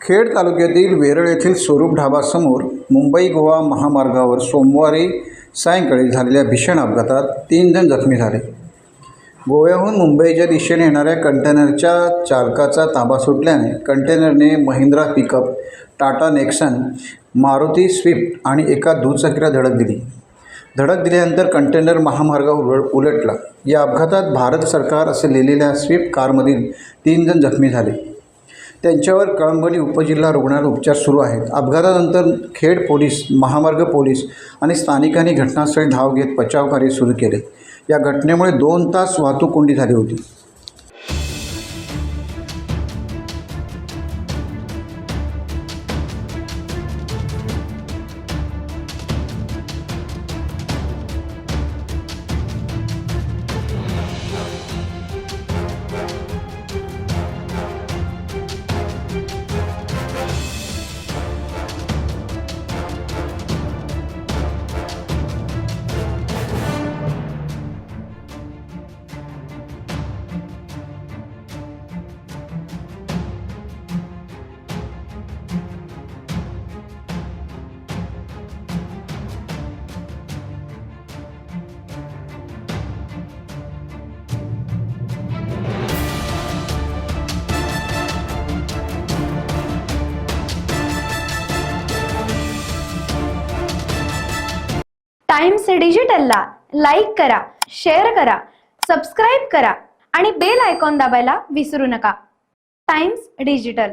खेड तालुक्यातील वेरळ येथील स्वरूप ढाबासमोर मुंबई गोवा महामार्गावर सोमवारी सायंकाळी झालेल्या भीषण अपघातात 3 जण जखमी झाले. गोव्याहून मुंबईच्या दिशेने येणाऱ्या कंटेनरच्या चालकाचा ताबा सुटल्याने कंटेनरने Mahindra pickup, Tata Nexon, Maruti Swift आणि एका दुचाकीला धडक दिली. धडक दिल्यानंतर कंटेनर महामार्गावर उलटला. या अपघातात भारत सरकार असे लिहिलेल्या स्विफ्ट कारमधील 3 जण जखमी झाले. त्यांच्यावर कळंबणी उपजिल्हा रुग्णालयात उपचार सुरू आहेत. अपघातानंतर खेड पोलीस, महामार्ग पोलीस आणि स्थानिकांनी घटनास्थळी धाव घेत बचावकार्य सुरू केले. या घटनेमुळे 2 तास वाहतूक कोंडी झाली होती. टाइम्स डिजिटलला लाईक करा, शेअर करा, सबस्क्राईब करा आणि बेल आयकॉन दाबायला विसरू नका. Times digital.